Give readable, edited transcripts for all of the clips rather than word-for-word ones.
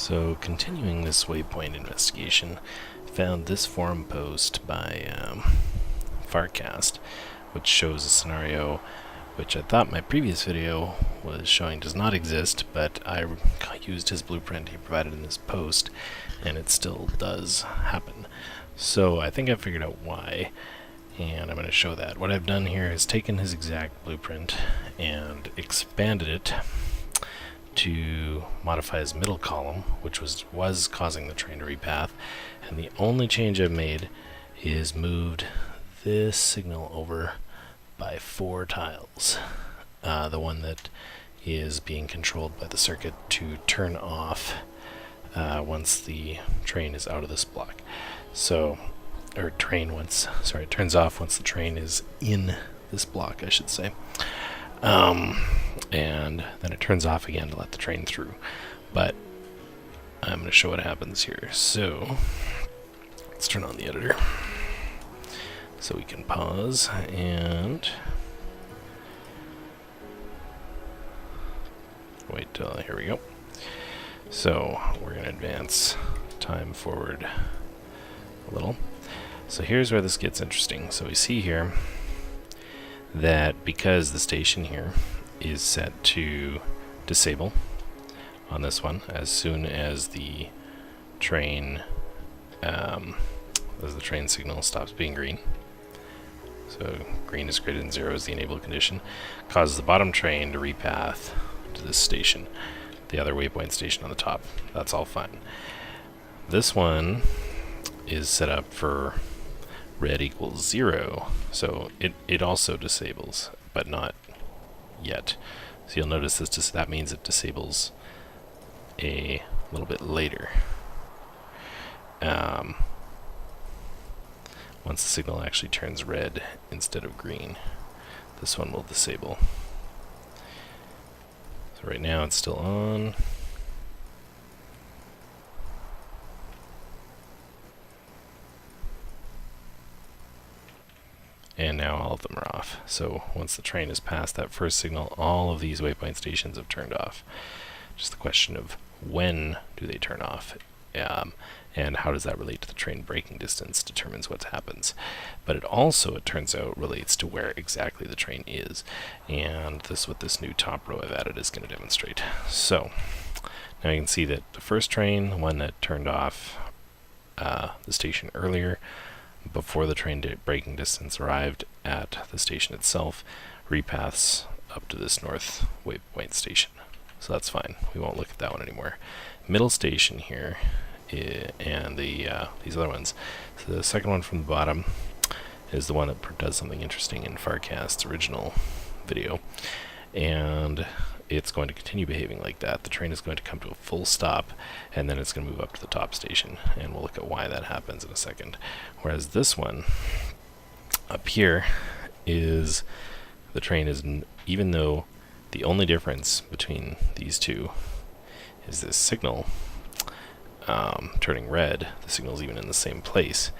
So, continuing this waypoint investigation, found this forum post by farcast, which shows a scenario which I thought my previous video was showing does not exist, but I used his blueprint he provided in this post, and it still does happen. So I think I figured out why, and I'm going to show that. What I've done here is taken his exact blueprint and expanded it to modify his middle column, which was causing the train to repath, and the only change I've made is moved this signal over by 4 tiles. The one that is being controlled by the circuit to turn off once the train is out of this block. So, or it turns off once the train is in this block, I should say. And then it turns off again to let the train through. But I'm going to show what happens here. So, let's turn on the editor. So we can pause and wait till, here we go. So we're going to advance time forward a little. So here's where this gets interesting. So we see here that because the station here is set to disable on this one, as soon as the train signal stops being green. So green is greater than 0 is the enable condition, causes the bottom train to repath to this station, the other waypoint station on the top. That's all fine. This one is set up for red equals 0, so it also disables, but not yet. So you'll notice that means it disables a little bit later. Once the signal actually turns red instead of green, this one will disable. So right now it's still on. And now all of them are off. So once the train is past that first signal, all of these waypoint stations have turned off. Just the question of when do they turn off? And how does that relate to the train braking distance determines what happens. But it also, it turns out, relates to where exactly the train is. And this, what this new top row I've added is going to demonstrate. So now you can see that the first train, the one that turned off the station earlier, before the train braking distance arrived at the station itself, repaths up to this north waypoint station. So that's fine. We won't look at that one anymore. Middle station here, and these other ones. So the second one from the bottom is the one that does something interesting in farcast's original video, and it's going to continue behaving like that. The train is going to come to a full stop, and then it's going to move up to the top station, and we'll look at why that happens in a second. Whereas this one up here is the train is, even though the only difference between these two is this signal turning red, the signal is even in the same place.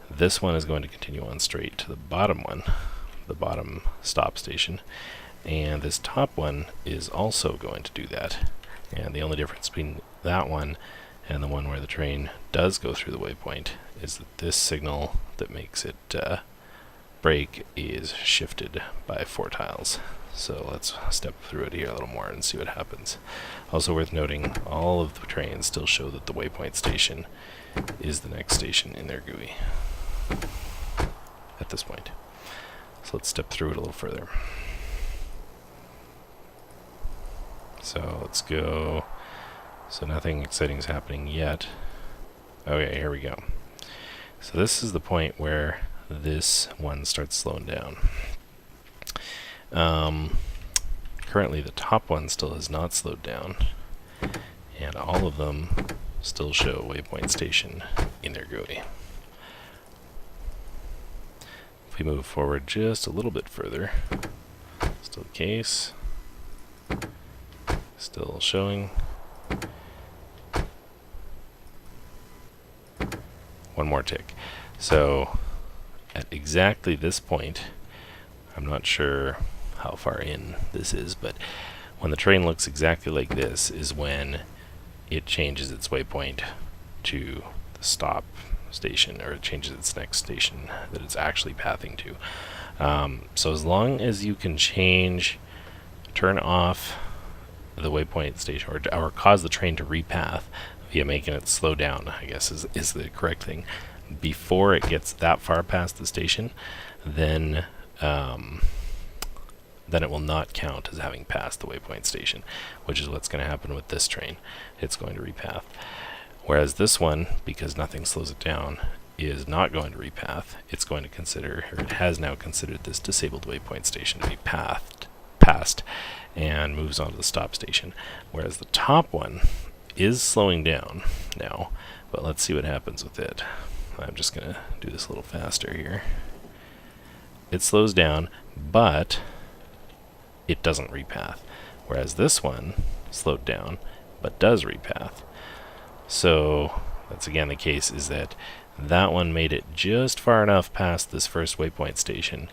This one is going to continue on straight to the bottom one, the bottom stop station, and this top one is also going to do that. And the only difference between that one and the one where the train does go through the waypoint is that this signal that makes it brake is shifted by 4 tiles. So let's step through it here a little more and see what happens. Also worth noting, all of the trains still show that the waypoint station is the next station in their GUI at this point. So let's step through it a little further. So let's go. So nothing exciting is happening yet. Okay, here we go. So this is the point where this one starts slowing down. Currently the top one still has not slowed down, and all of them still show waypoint station in their GUI. If we move forward just a little bit further, still the case, still showing. One more tick. So at exactly this point, I'm not sure how far in this is, but when the train looks exactly like this is when it changes its waypoint to the stop station, or it changes its next station that it's actually pathing to. So as long as you can turn off the waypoint station, or cause the train to repath via making it slow down, I guess is the correct thing, before it gets that far past the station, then it will not count as having passed the waypoint station, which is what's going to happen with this train. It's going to repath. Whereas this one, because nothing slows it down, is not going to repath. It's going to consider, or it has now considered, this disabled waypoint station to be passed, and moves on to the stop station. Whereas the top one is slowing down now, but let's see what happens with it. I'm just going to do this a little faster here. It slows down, but it doesn't repath. Whereas this one slowed down, but does repath. So that's again the case, is that one made it just far enough past this first waypoint station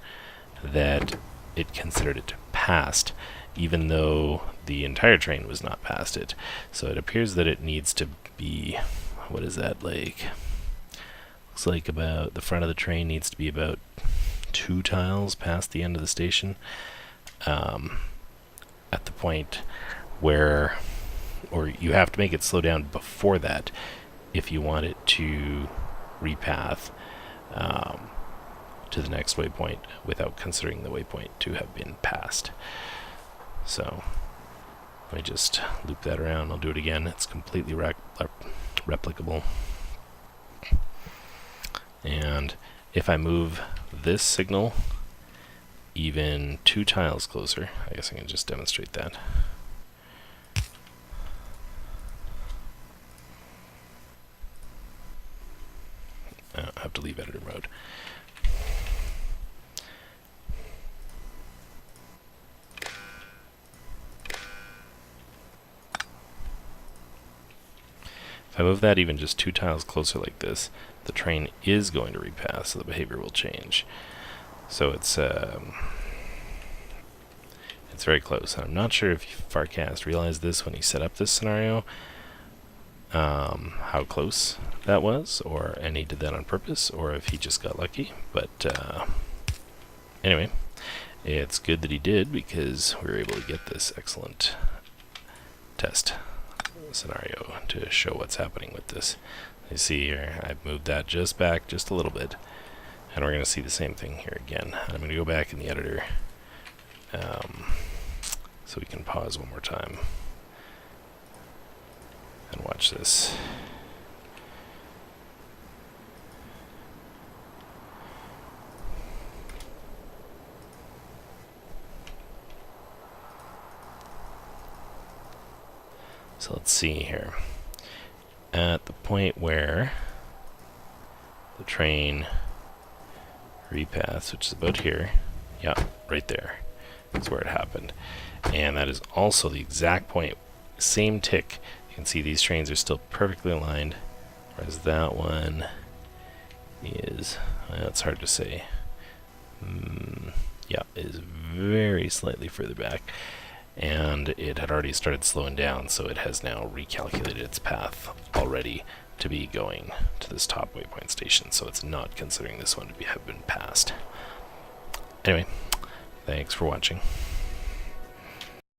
that it considered it passed, even though the entire train was not past it. So it appears that it needs to be, what is that, like, looks like about the front of the train needs to be about 2 tiles past the end of the station, at the point where, or you have to make it slow down before that if you want it to repath to the next waypoint without considering the waypoint to have been passed. So let me just loop that around. I'll do it again. It's completely replicable. And if I move this signal even 2 tiles closer, I guess I can just demonstrate that. I have to leave editor mode. If I move that even just 2 tiles closer like this, the train is going to repass, so the behavior will change. So it's very close. And I'm not sure if Farcast realized this when he set up this scenario, how close that was, and he did that on purpose, or if he just got lucky. But anyway, it's good that he did, because we were able to get this excellent test scenario to show what's happening with this. You see here, I've moved that just back just a little bit, and we're going to see the same thing here again. I'm going to go back in the editor so we can pause one more time and watch this. So let's see here. At the point where the train repaths, which is about here, yeah, right there, that's where it happened. And that is also the exact point, same tick. You can see these trains are still perfectly aligned, whereas that one is, well, it's hard to say. Yeah, is very slightly further back. And it had already started slowing down, so it has now recalculated its path already to be going to this top waypoint station, so it's not considering this one to have been passed. Anyway, thanks for watching.